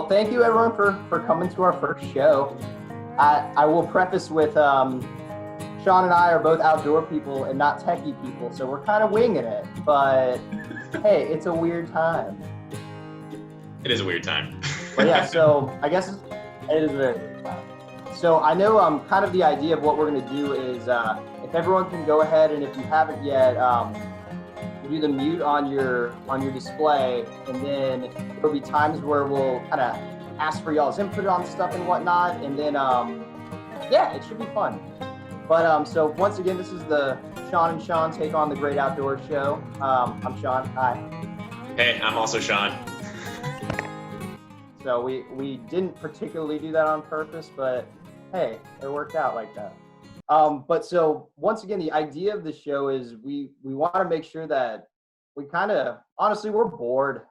Well, thank you everyone for coming to our first show. I will preface with Sean and I are both outdoor people and not techie people, so we're kind of winging it. But hey, it's a weird time. It is a weird time. But yeah, so I guess it is a very weird time. So I know kind of the idea of what we're going to do is if everyone can go ahead and if you haven't yet, do the mute on your display, and then there'll be times where we'll kind of ask for y'all's input on stuff and whatnot, and then yeah, it should be fun. But so once again, this is the Sean and Sean Take on the Great Outdoors Show. I'm Sean. Hi. Hey, I'm also Sean. So we didn't particularly do that on purpose, but hey, it worked out like that. But so once again, the idea of the show is we want to make sure that we kind of, honestly, we're bored.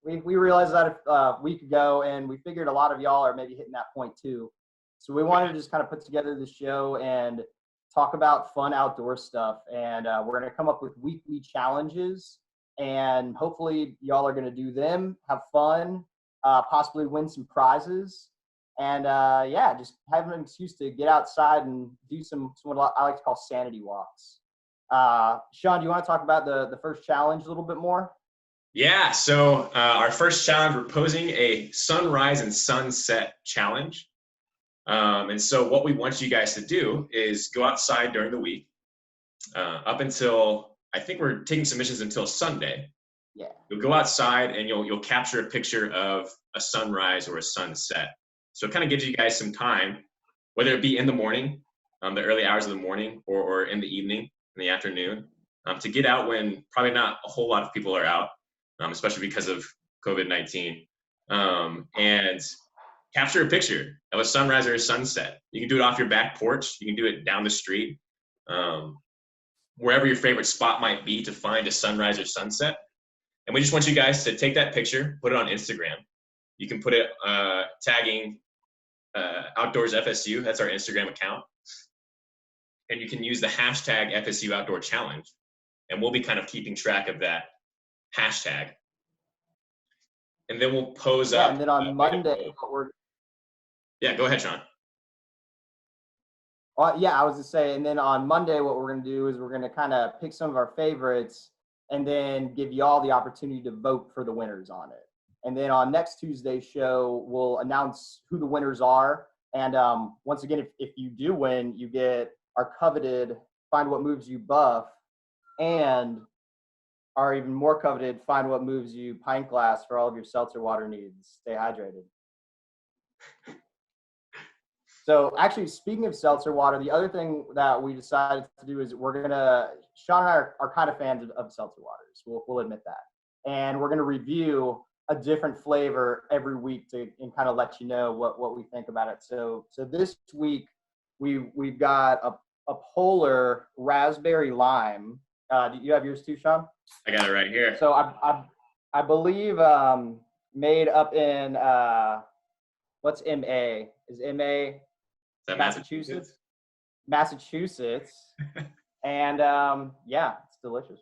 We realized that a week ago, and we figured a lot of y'all are maybe hitting that point too. So we wanted to just kind of put together the show and talk about fun outdoor stuff. And we're going to come up with weekly challenges, and hopefully y'all are going to do them, have fun, possibly win some prizes. And yeah, just have an excuse to get outside and do some what I like to call sanity walks. Sean, do you want to talk about the first challenge a little bit more? Yeah, so our first challenge, we're posing a sunrise and sunset challenge. And so what we want you guys to do is go outside during the week up until, I think we're taking submissions until Sunday. Yeah. You'll go outside and you'll capture a picture of a sunrise or a sunset. So it kind of gives you guys some time, whether it be in the morning, the early hours of the morning, or in the evening, in the afternoon, to get out when probably not a whole lot of people are out, especially because of COVID-19, and capture a picture of a sunrise or a sunset. You can do it off your back porch. You can do it down the street, wherever your favorite spot might be to find a sunrise or sunset. And we just want you guys to take that picture, put it on Instagram. You can put it tagging Outdoors FSU. That's our Instagram account. And you can use the hashtag FSU Outdoor Challenge. And we'll be kind of keeping track of that hashtag. And then we'll pose up. And then on Monday, yeah, go ahead, Sean. Yeah, I was to say, and then on Monday, what we're going to do is we're going to kind of pick some of our favorites and then give y'all the opportunity to vote for the winners on it. And then on next Tuesday's show, we'll announce who the winners are. And once again, if you do win, you get our coveted Find What Moves You buff and our even more coveted Find What Moves You pint glass for all of your seltzer water needs. Stay hydrated. So actually, speaking of seltzer water, the other thing that we decided to do is Sean and I are kind of fans of seltzer waters. We'll admit that. And we're going to review a different flavor every week and kind of let you know what we think about it. So this week we've got a polar raspberry lime. Do you have yours too, Sean? I got it right here. So I believe made up in what's MA? Is MA Massachusetts? Massachusetts. And yeah, it's delicious.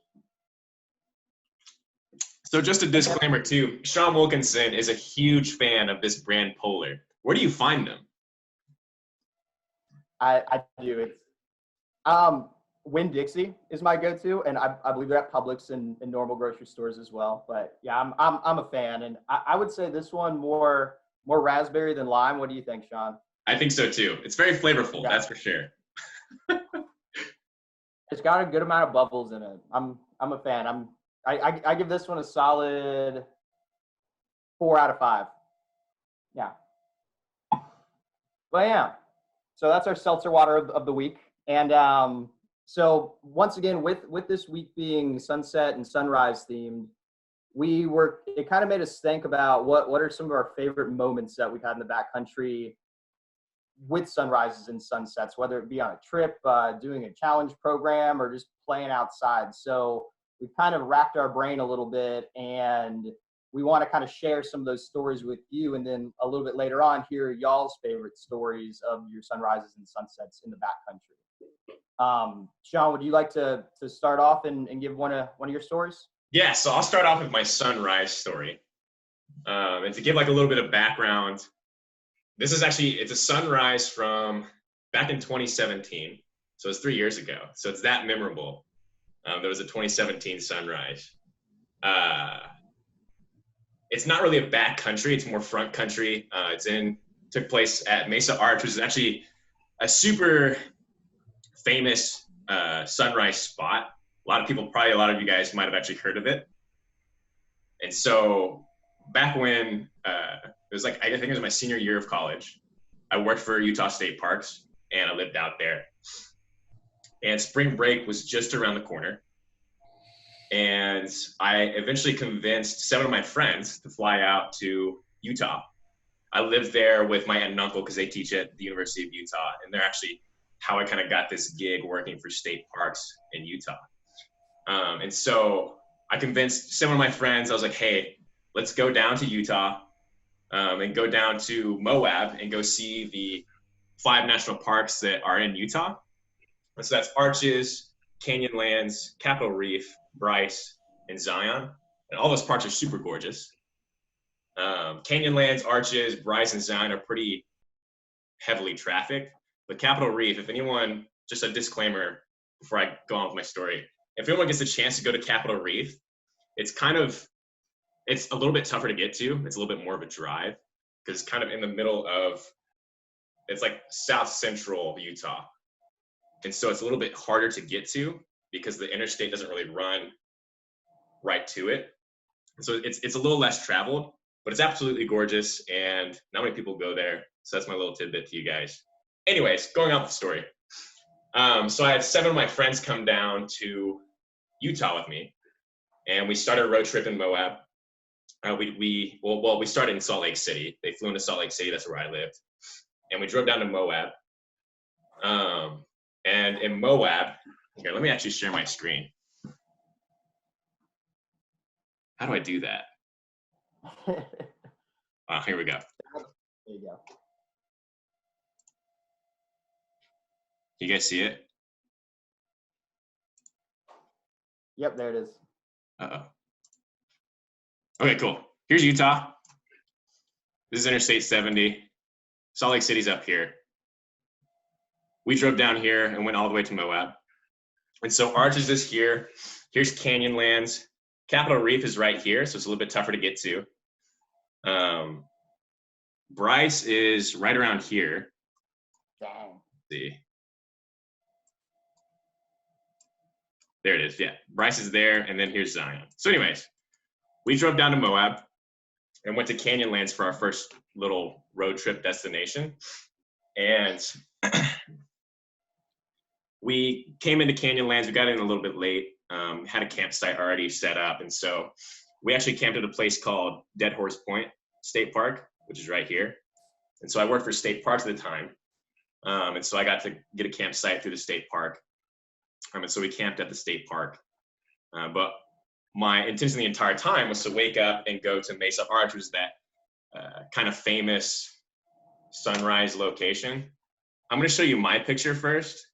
So just a disclaimer too, Sean Wilkinson is a huge fan of this brand Polar. Where do you find them? I do. It's Winn-Dixie is my go-to, and I believe they're at Publix and normal grocery stores as well. But yeah, I'm a fan, and I would say this one more raspberry than lime. What do you think, Sean? I think so too. It's very flavorful, that's for sure. It's got a good amount of bubbles in it. I'm a fan. I give this one a solid 4 out of 5. Yeah. But yeah, so that's our seltzer water of the week. And so once again, with this week being sunset and sunrise themed, it kind of made us think about what are some of our favorite moments that we've had in the backcountry with sunrises and sunsets, whether it be on a trip, doing a challenge program, or just playing outside. So we've kind of racked our brain a little bit, and we want to kind of share some of those stories with you, and then a little bit later on hear y'all's favorite stories of your sunrises and sunsets in the backcountry. Sean, would you like to start off and give one of your stories? Yeah, so I'll start off with my sunrise story. And to give like a little bit of background, this is actually, it's a sunrise from back in 2017. So it's 3 years ago. So it's that memorable. There was a 2017 sunrise. It's not really a back country. It's more front country. Took place at Mesa Arch, which is actually a super famous sunrise spot. A lot of you guys might have actually heard of it. And so back when it was like, I think it was my senior year of college, I worked for Utah State Parks and I lived out there. And spring break was just around the corner. And I eventually convinced 7 of my friends to fly out to Utah. I lived there with my aunt and uncle because they teach at the University of Utah. And they're actually how I kind of got this gig working for state parks in Utah. And so I convinced 7 of my friends, I was like, hey, let's go down to Utah and go down to Moab and go see the 5 national parks that are in Utah. And so that's Arches, Canyonlands, Capitol Reef, Bryce, and Zion. And all those parks are super gorgeous. Canyonlands, Arches, Bryce, and Zion are pretty heavily trafficked. But Capitol Reef, if anyone, just a disclaimer before I go on with my story, if anyone gets a chance to go to Capitol Reef, it's a little bit tougher to get to. It's a little bit more of a drive because it's kind of in the middle of, it's like south central Utah. And so it's a little bit harder to get to because the interstate doesn't really run right to it. And so it's a little less traveled, but it's absolutely gorgeous and not many people go there. So that's my little tidbit to you guys. Anyways, going on with the story. So I had 7 of my friends come down to Utah with me and we started a road trip in Moab. We started in Salt Lake City. They flew into Salt Lake City, that's where I lived. And we drove down to Moab. And in Moab, here, let me actually share my screen. How do I do that? Here we go. There you go. You guys see it? Yep, there it is. Uh-oh. Okay, cool. Here's Utah. This is Interstate 70. Salt Lake City's up here. We drove down here and went all the way to Moab. And so Arches is here. Here's Canyonlands. Capitol Reef is right here, so it's a little bit tougher to get to. Bryce is right around here. Dang. Let's see. There it is, yeah. Bryce is there, and then here's Zion. So anyways, we drove down to Moab and went to Canyonlands for our first little road trip destination. And we came into Canyonlands, we got in a little bit late, had a campsite already set up. And so we actually camped at a place called Dead Horse Point State Park, which is right here. And so I worked for state parks at the time. And so I got to get a campsite through the state park. And so we camped at the state park. But my intention the entire time was to wake up and go to Mesa Arch, which is that kind of famous sunrise location. I'm going to show you my picture first.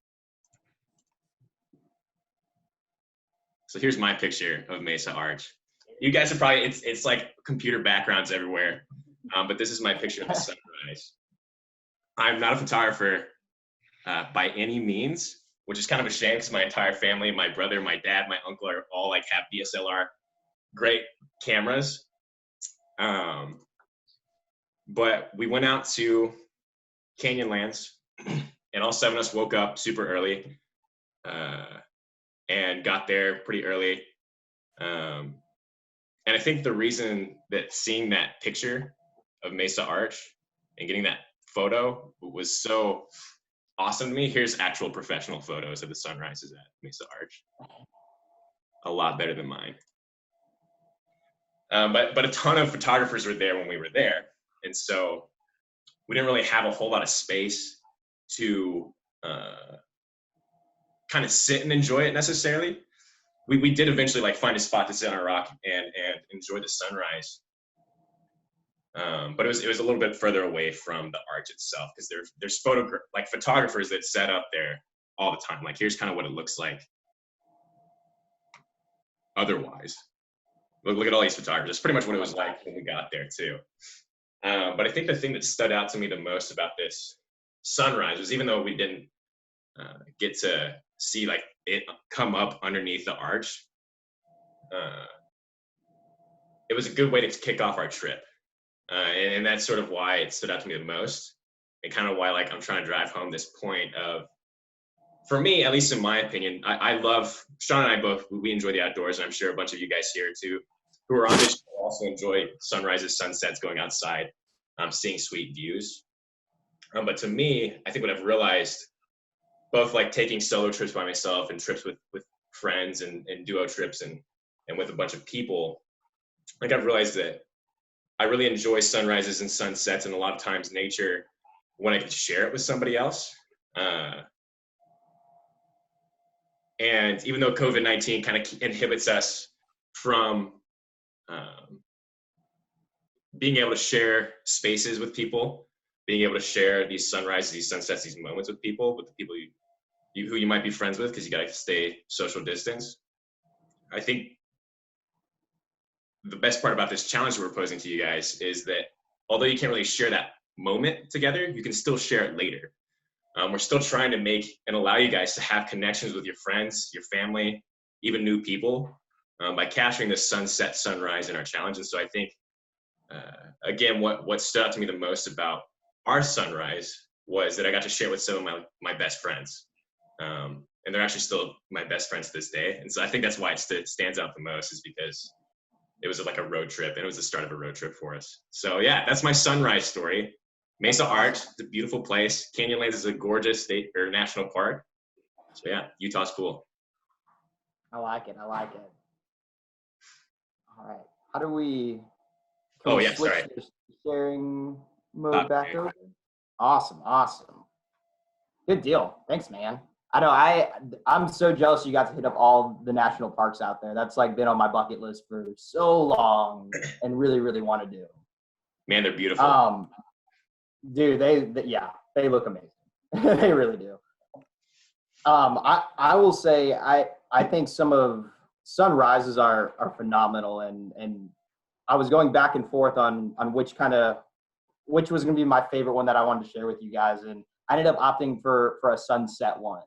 So here's my picture of Mesa Arch. You guys are probably, it's like computer backgrounds everywhere, but this is my picture of the sunrise. I'm not a photographer by any means, which is kind of a shame because my entire family, my brother, my dad, my uncle are all like have DSLR, great cameras. But we went out to Canyonlands and all 7 of us woke up super early and got there pretty early. And I think the reason that seeing that picture of Mesa Arch and getting that photo was so awesome to me. Here's actual professional photos of the sunrises at Mesa Arch. A lot better than mine. But a ton of photographers were there when we were there. And so we didn't really have a whole lot of space to kind of sit and enjoy it necessarily. We did eventually like find a spot to sit on a rock and enjoy the sunrise. But it was a little bit further away from the arch itself because there's photographers that set up there all the time. Like here's kind of what it looks like otherwise. Look at all these photographers. That's pretty much what it was like when we got there too. But I think the thing that stood out to me the most about this sunrise was, even though we didn't get to see like it come up underneath the arch, it was a good way to kick off our trip. And that's sort of why it stood out to me the most, and kind of why like I'm trying to drive home this point of, for me, at least in my opinion, I love, Sean and I both, we enjoy the outdoors, and I'm sure a bunch of you guys here too, who are on this show, also enjoy sunrises, sunsets, going outside, seeing sweet views. But to me, I think what I've realized, both like taking solo trips by myself and trips with friends and duo trips and with a bunch of people, like I've realized that I really enjoy sunrises and sunsets, and a lot of times nature, when I can share it with somebody else. And even though COVID-19 kind of inhibits us from being able to share spaces with people, being able to share these sunrises, these sunsets, these moments with people, with the people who you might be friends with, because you got to stay social distance. I think the best part about this challenge we're posing to you guys is that although you can't really share that moment together, you can still share it later. We're still trying to make and allow you guys to have connections with your friends, your family, even new people, by capturing the sunset, sunrise in our challenge. And so I think, again, what stood out to me the most about our sunrise was that I got to share with some of my best friends. And they're actually still my best friends to this day. And so I think that's why it stands out the most, is because it was like a road trip, and it was the start of a road trip for us. So yeah, that's my sunrise story. Mesa Arch, it's a beautiful place. Canyonlands is a gorgeous state or national park. So yeah, Utah's cool. I like it. All right. How do we? Oh yeah, switch sorry. the sharing mode back over? Awesome. Good deal. Thanks, man. I know I'm so jealous you got to hit up all the national parks out there. That's like been on my bucket list for so long, and really, really want to do. Man, they're beautiful. Dude, they look amazing. They really do. I will say I think some of sunrises are phenomenal, and I was going back and forth on which was going to be my favorite one that I wanted to share with you guys, and I ended up opting for a sunset one.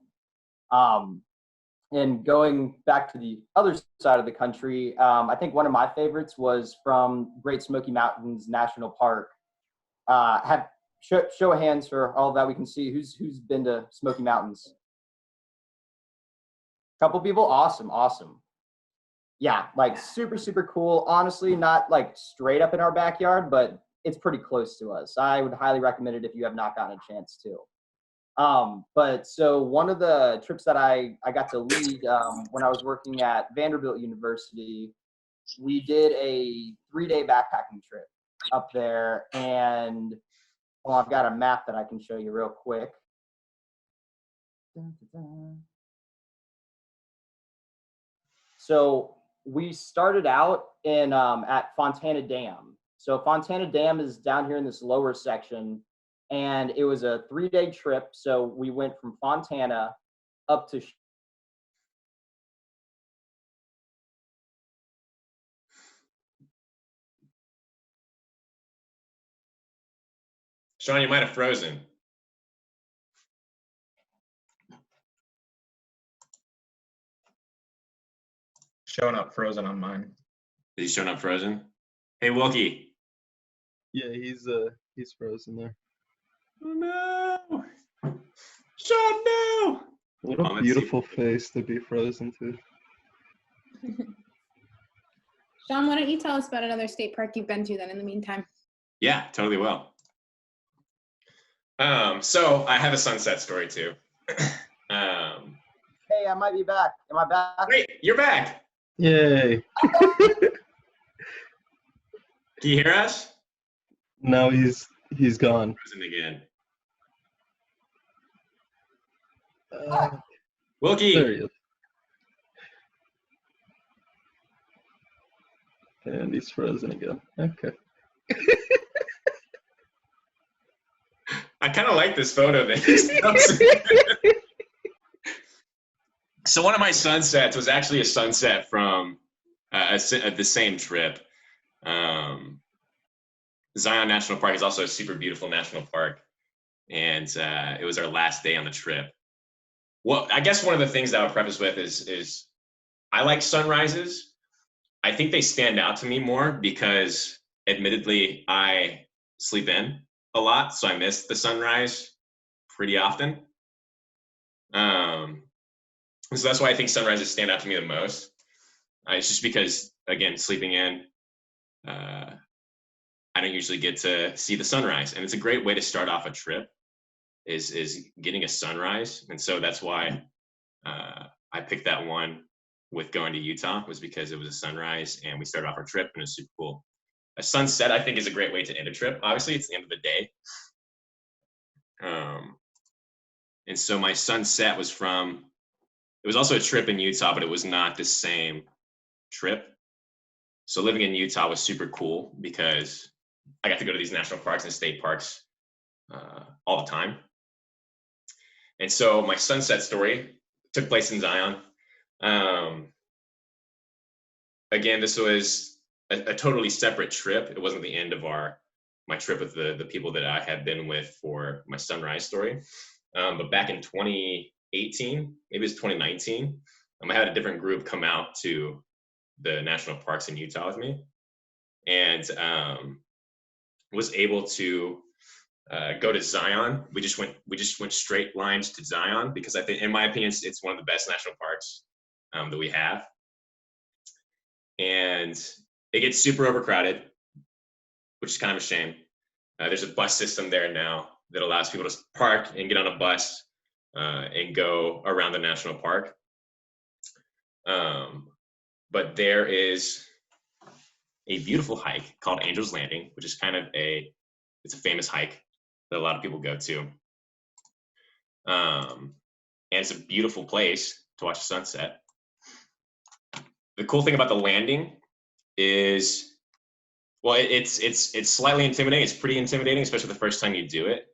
And going back to the other side of the country, I think one of my favorites was from Great Smoky Mountains National Park. Show of hands for all that we can see. Who's been to Smoky Mountains? Couple people? Awesome. Yeah, like super cool. Honestly, not like straight up in our backyard, but it's pretty close to us. I would highly recommend it if you have not gotten a chance to. But so one of the trips that I got to lead when I was working at Vanderbilt University, we did a 3-day backpacking trip up there, and well, I've got a map that I can show you real quick. So we started out in at Fontana Dam. So Fontana Dam is down here in this lower section, and it was a 3-day trip. So we went from Fontana up to Sean, you might have frozen. Showing up frozen on mine. Is he showing up frozen? Hey, Wilkie. Yeah, he's frozen there. Oh no! Sean, no! What a beautiful face to be frozen to. Sean, why don't you tell us about another state park you've been to then in the meantime? Yeah, totally will. So I have a sunset story too. Hey, I might be back. Am I back? Wait, you're back. Yay. Can you hear us? No, he's gone. Frozen again. There he Wilkie. is. And he's frozen again. Okay. I kind of like this photo that he's So one of my sunsets was actually a sunset from the same trip. Zion National Park is also a super beautiful national park, and it was our last day on the trip. Well, I guess one of the things that I would preface with is I like sunrises. I think they stand out to me more because, admittedly, I sleep in a lot, so I miss the sunrise pretty often. So that's why I think sunrises stand out to me the most. It's just because, again, sleeping in, I don't usually get to see the sunrise, and it's a great way to start off a trip. Is getting a sunrise, and so that's why I picked that one with going to Utah, was because it was a sunrise, and we started off our trip, and it was super cool. A sunset, I think, is a great way to end a trip. Obviously, it's the end of the day. And so my sunset was from, it was also a trip in Utah, but it was not the same trip. So living in Utah was super cool because I got to go to these national parks and state parks all the time. And so my sunset story took place in Zion. Again, this was a totally separate trip. It wasn't the end of my trip with the people that I had been with for my sunrise story. But back in 2018, maybe it's 2019, I had a different group come out to the national parks in Utah with me, and was able to go to Zion. We just went straight lines to Zion because I think, in my opinion, it's one of the best national parks that we have. And it gets super overcrowded, which is kind of a shame. There's a bus system there now that allows people to park and get on a bus and go around the national park. But there is a beautiful hike called Angel's Landing, which is kind of it's a famous hike that a lot of people go to. And it's a beautiful place to watch the sunset. The cool thing about the landing is, well, it's slightly intimidating. It's pretty intimidating, especially the first time you do it.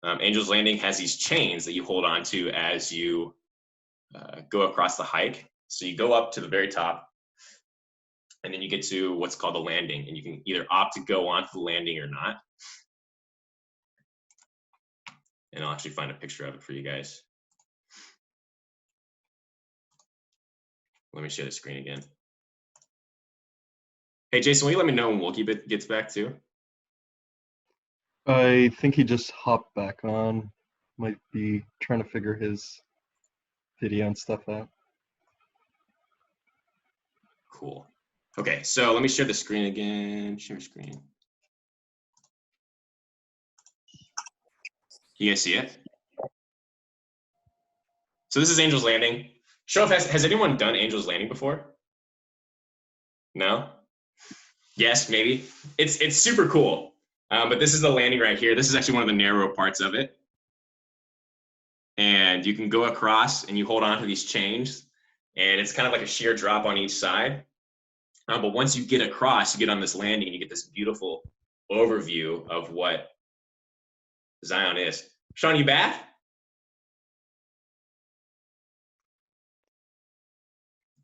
Angel's Landing has these chains that you hold on to as you go across the hike. So you go up to the very top, and then you get to what's called the landing, and you can either opt to go onto the landing or not. And I'll actually find a picture of it for you guys. Let me share the screen again. Hey, Jason, will you let me know when Wookie gets back too? I think he just hopped back on. Might be trying to figure his video and stuff out. Cool. Okay, so let me share the screen again. Share screen. You guys see it? So this is Angel's Landing. Show if has anyone done Angel's Landing before? No? Yes, maybe. It's super cool. But this is the landing right here. This is actually one of the narrow parts of it. And you can go across and you hold on to these chains, and it's kind of like a sheer drop on each side. But once you get across, you get on this landing and you get this beautiful overview of what Zion is. Sean, you back?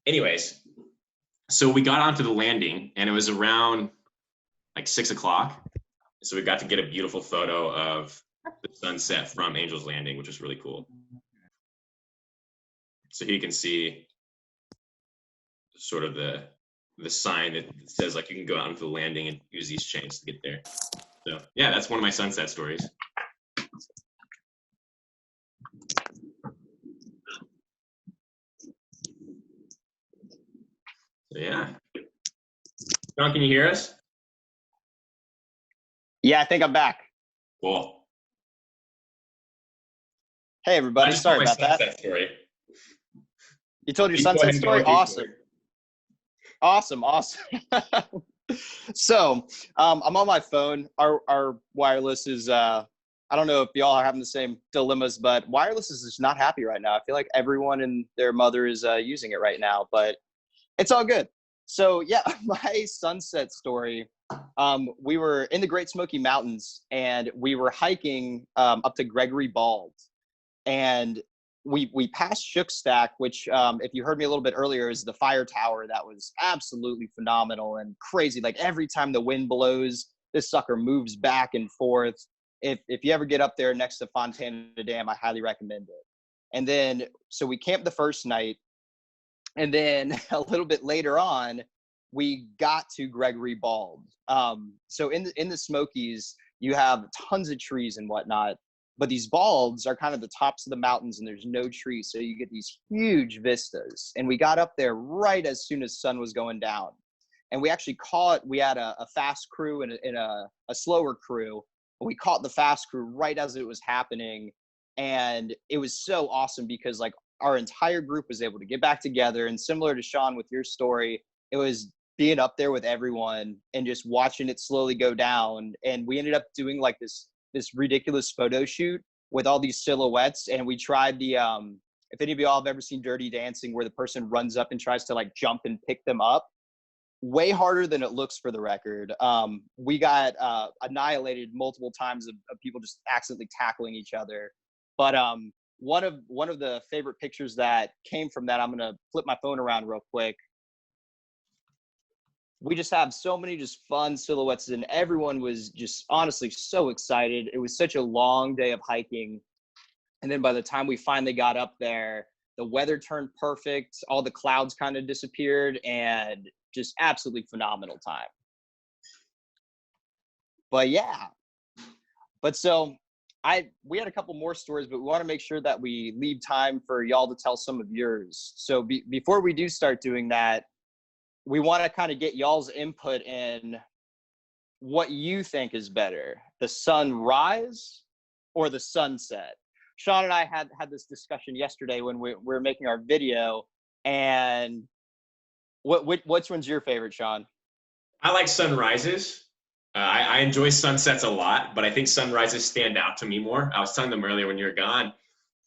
Anyways, so we got onto the landing and it was around like 6 o'clock. So we got to get a beautiful photo of the sunset from Angel's Landing, which was really cool. So here you can see sort of the sign that says like you can go out onto the landing and use these chains to get there. So yeah, that's one of my sunset stories. So yeah. John, can you hear us? Yeah, I think I'm back. Cool. Hey, everybody. Sorry about that. Story. You told your You go ahead sunset and go story? with your Awesome. Awesome. So I'm on my phone. Our wireless is, I don't know if y'all are having the same dilemmas, but wireless is just not happy right now. I feel like everyone and their mother is using it right now, but it's all good. So yeah, my sunset story, we were in the Great Smoky Mountains and we were hiking up to Gregory Bald. And we passed Shook Stack, which if you heard me a little bit earlier, is the fire tower that was absolutely phenomenal and crazy. Like every time the wind blows, this sucker moves back and forth. If you ever get up there next to Fontana Dam, I highly recommend it. And then so we camped the first night, and then a little bit later on, we got to Gregory Bald. So in the Smokies, you have tons of trees and whatnot, but these balds are kind of the tops of the mountains and there's no trees. So you get these huge vistas. And we got up there right as soon as sun was going down. And we actually we had a fast crew and a slower crew. But we caught the fast crew right as it was happening. And it was so awesome because like our entire group was able to get back together. And similar to Sean with your story, it was being up there with everyone and just watching it slowly go down. And we ended up doing like this ridiculous photo shoot with all these silhouettes. And we tried the, if any of y'all have ever seen Dirty Dancing, where the person runs up and tries to like jump and pick them up, way harder than it looks for the record. We got annihilated multiple times of people just accidentally tackling each other. But one of the favorite pictures that came from that, I'm going to flip my phone around real quick. We just have so many just fun silhouettes, and everyone was just honestly so excited. It was such a long day of hiking. And then by the time we finally got up there, the weather turned perfect. All the clouds kind of disappeared, and just absolutely phenomenal time. But yeah, so we had a couple more stories, but we want to make sure that we leave time for y'all to tell some of yours. So before we do start doing that, we want to kind of get y'all's input in what you think is better, the sunrise or the sunset. Sean and I had this discussion yesterday when we were making our video. And which one's your favorite, Sean? I like sunrises. I enjoy sunsets a lot, but I think sunrises stand out to me more. I was telling them earlier when you were gone,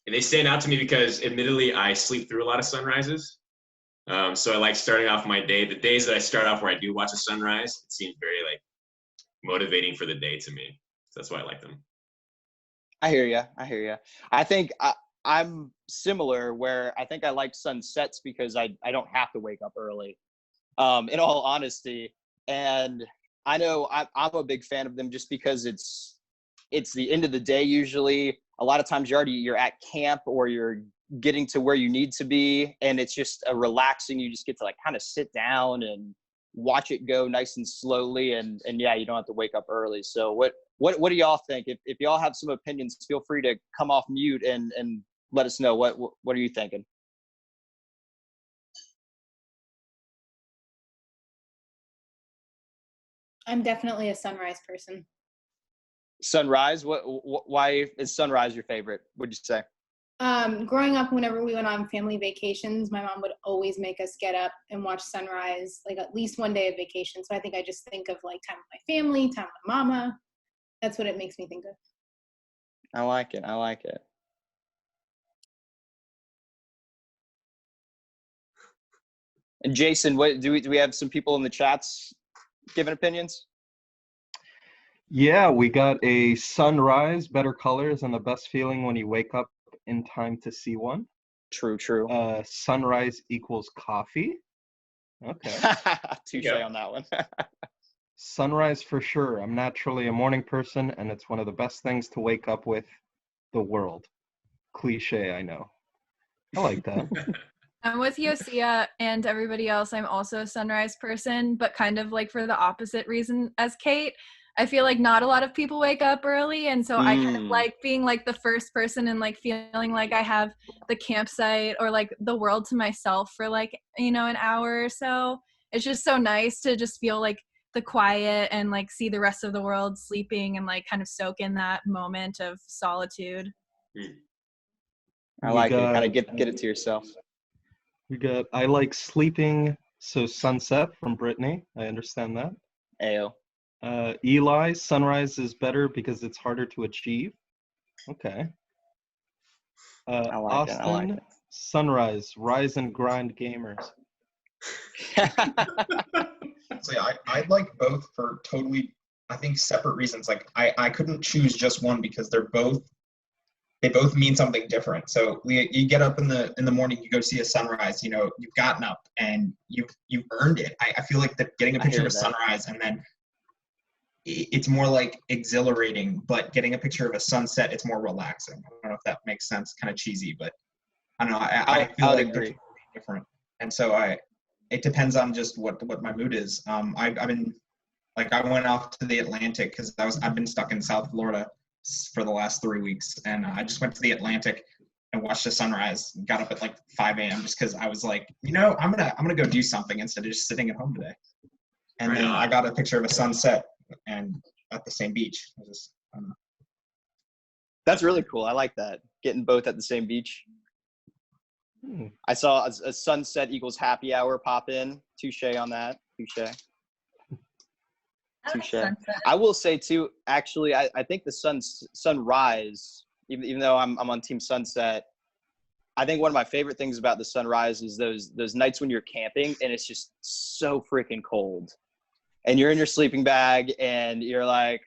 and they stand out to me because admittedly I sleep through a lot of sunrises. So I like starting off my day. The days that I start off where I do watch a sunrise, it seems very like motivating for the day to me. So that's why I like them. I hear you. I think I'm similar, where I think I like sunsets because I don't have to wake up early, in all honesty. And I know I'm a big fan of them just because it's the end of the day usually. A lot of times you're at camp or you're getting to where you need to be, and it's just a relaxing, you just get to like kind of sit down and watch it go nice and slowly, and yeah, you don't have to wake up early. So what do y'all think? If y'all have some opinions, feel free to come off mute and let us know what are you thinking. I'm definitely a sunrise person. Sunrise? Why is sunrise your favorite, would you say? Growing up, whenever we went on family vacations, my mom would always make us get up and watch sunrise, like at least one day of vacation. So I think I just think of like time with my family, time with mama. That's what it makes me think of. I like it. And Jason, what do we have some people in the chats giving opinions? Yeah, we got a sunrise, better colors, and the best feeling when you wake up in time to see one. True. Sunrise equals coffee. Okay. Touche on that one. Sunrise for sure. I'm naturally a morning person, and it's one of the best things to wake up with the world. Cliche, I know. I like that. I'm with Yosia and everybody else. I'm also a sunrise person, but kind of like for the opposite reason as Kate. I feel like not a lot of people wake up early, and so I kind of like being like the first person and like feeling like I have the campsite or like the world to myself for like, an hour or so. It's just so nice to just feel like the quiet and like see the rest of the world sleeping and like kind of soak in that moment of solitude. I like it. Kind of get it to yourself. I like sleeping, so sunset from Brittany. I understand that. Ayo. Eli, sunrise is better because it's harder to achieve. Okay. Austin, sunrise, rise and grind gamers. So I like both for totally, I think, separate reasons. Like I couldn't choose just one because they're both they both mean something different. So you get up in the morning, you go see a sunrise, you've gotten up and you've earned it. I feel like that getting a picture of a sunrise and then it's more like exhilarating, but getting a picture of a sunset, it's more relaxing. I don't know if that makes sense, kind of cheesy, but I don't know. I feel like agree. they're different. And so it depends on just what my mood is. I've been, like, I went off to the Atlantic because I've been stuck in South Florida for the last 3 weeks, and I just went to the Atlantic and watched the sunrise. Got up at like 5 a.m. just because I was like, I'm gonna go do something instead of just sitting at home today. And then I got a picture of a sunset and at the same beach. I don't know. That's really cool. I like that. Getting both at the same beach. I saw a sunset equals happy hour pop in. Touche on that. Touche. I will say too, actually, I think the sunrise, even though I'm on team sunset, I think one of my favorite things about the sunrise is those nights when you're camping and it's just so freaking cold and you're in your sleeping bag and you're like,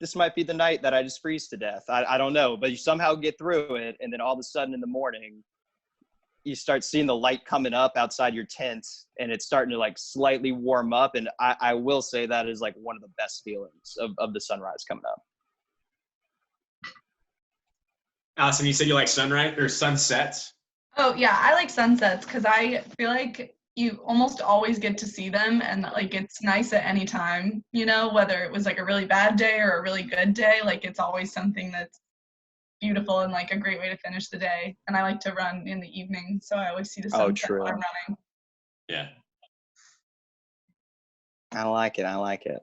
this might be the night that I just freeze to death. I don't know, but you somehow get through it. And then all of a sudden in the morning, you start seeing the light coming up outside your tent and it's starting to like slightly warm up. And I will say that is like one of the best feelings of the sunrise coming up. Allison, you said you like sunrise or sunsets? Oh yeah, I like sunsets because I feel like you almost always get to see them and like it's nice at any time, whether it was like a really bad day or a really good day, like it's always something that's beautiful and like a great way to finish the day. And I like to run in the evening, so I always see the sunset while I'm running. Yeah. I like it.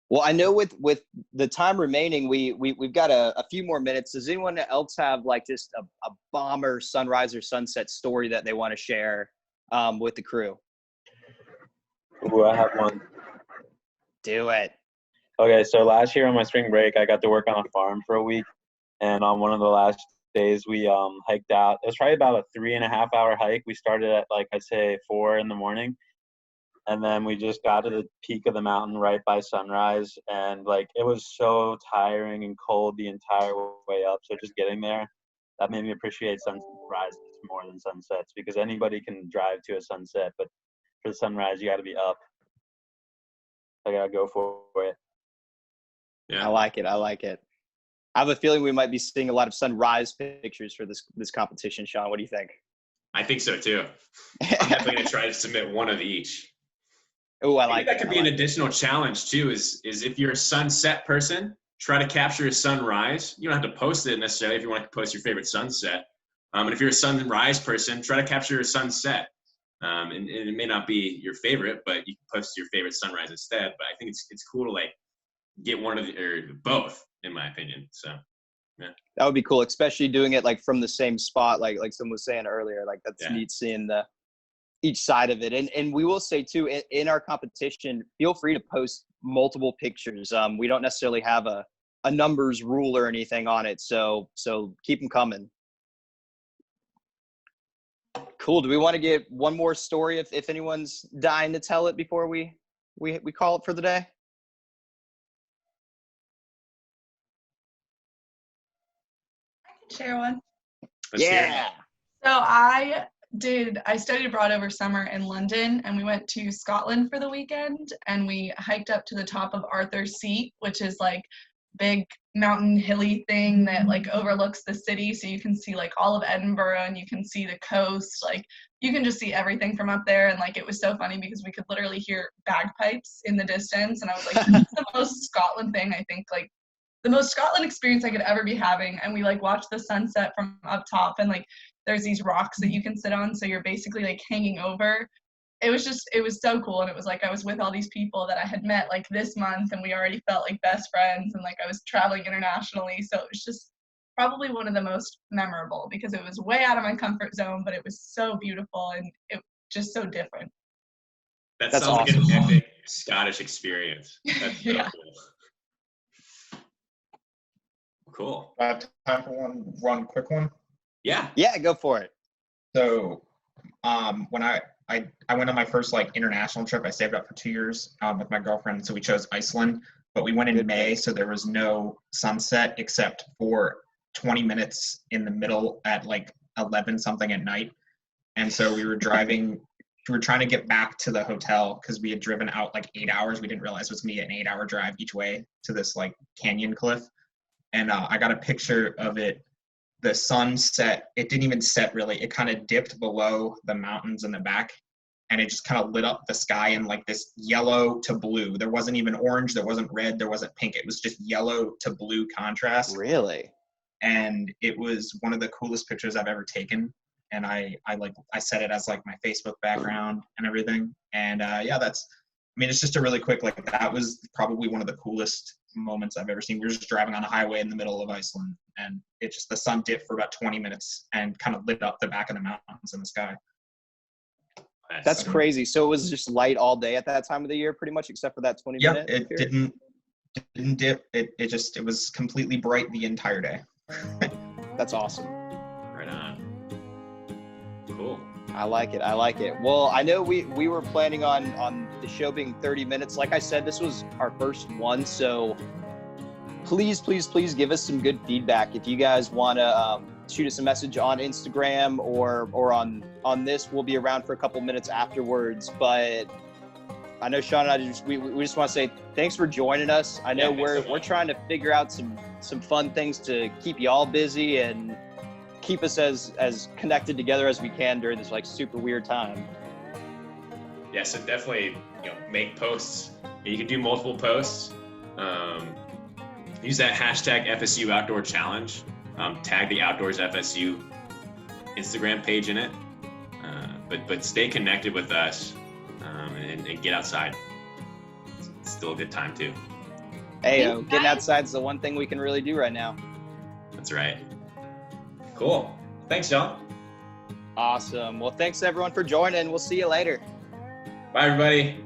Well, I know with the time remaining, we've got a few more minutes. Does anyone else have like just a bomber sunrise or sunset story that they want to share with the crew? Ooh, I have one. Do it. Okay, so last year on my spring break, I got to work on a farm for a week. And on one of the last days, we hiked out. It was probably about a 3.5-hour hike. We started at, like, I'd say 4 in the morning. And then we just got to the peak of the mountain right by sunrise. And, like, it was so tiring and cold the entire way up. So just getting there, that made me appreciate sunrises more than sunsets because anybody can drive to a sunset. But for the sunrise, you got to be up. I got to go for it. Yeah. I like it. I have a feeling we might be seeing a lot of sunrise pictures for this competition, Sean. What do you think? I think so too. I'm definitely going to try to submit one of each. Oh, I like that. Could be an additional challenge too. Is if you're a sunset person, try to capture a sunrise. You don't have to post it necessarily if you want to post your favorite sunset. And if you're a sunrise person, try to capture a sunset. And it may not be your favorite, but you can post your favorite sunrise instead. But I think it's cool to like get one of or both, in my opinion. So yeah, that would be cool, especially doing it like from the same spot, like someone was saying earlier. Like that's neat seeing each side of it. And we will say too, in our competition, feel free to post multiple pictures. We don't necessarily have a numbers rule or anything on it, so keep them coming. Cool. Do we want to get one more story if anyone's dying to tell it before we call it for the day? Share one. Yeah. So I studied abroad over summer in London, and we went to Scotland for the weekend, and we hiked up to the top of Arthur's Seat, which is like big mountain hilly thing that like overlooks the city, so you can see like all of Edinburgh and you can see the coast, like you can just see everything from up there. And like it was so funny because we could literally hear bagpipes in the distance, and I was like, this is the most Scotland thing, I think, like the most Scotland experience I could ever be having. And we like watched the sunset from up top, and like there's these rocks that you can sit on, so you're basically like hanging over. It was so cool. And it was like I was with all these people that I had met like this month, and we already felt like best friends, and like I was traveling internationally. So it was just probably one of the most memorable because it was way out of my comfort zone, but it was so beautiful and it just so different. That's sounds awesome. Like an epic Scottish experience. That's so yeah. Cool. I have time for one quick one. Yeah, go for it. So when I went on my first like international trip, I saved up for 2 years with my girlfriend, so we chose Iceland, but we went in May, so there was no sunset except for 20 minutes in the middle at like 11 something at night. And so we were trying to get back to the hotel because we had driven out like 8 hours. We didn't realize it was gonna be an 8-hour drive each way to this like canyon cliff. And I got a picture of it. The sun set, it didn't even set really. It kind of dipped below the mountains in the back, and it just kind of lit up the sky in like this yellow to blue. There wasn't even orange, there wasn't red, there wasn't pink. It was just yellow to blue contrast. Really? And it was one of the coolest pictures I've ever taken. And I set it as like my Facebook background and everything. And it's just a really quick, like that was probably one of the coolest moments I've ever seen. We were just driving on a highway in the middle of Iceland, and the sun dipped for about 20 minutes and kind of lit up the back of the mountains in the sky. That's crazy. So it was just light all day at that time of the year, pretty much, except for that 20 minute. Yeah, it didn't dip. It was completely bright the entire day. That's awesome. Right on. Cool. I like it. Well, I know we were planning on the show being 30 minutes. Like I said, this was our first one, so please give us some good feedback. If you guys want to shoot us a message on Instagram or on this, we'll be around for a couple minutes afterwards. But I know Sean and I we just want to say thanks for joining us. I know we're trying to figure out some fun things to keep y'all busy and keep us as connected together as we can during this like super weird time. Yeah, so definitely, make posts. You can do multiple posts. Use that hashtag FSU Outdoor Challenge. Tag the Outdoors FSU Instagram page in it. But stay connected with us and get outside. It's still a good time too. Hey, getting outside is the one thing we can really do right now. That's right. Cool. Thanks, John. Awesome. Well, thanks everyone for joining. We'll see you later. Bye, everybody.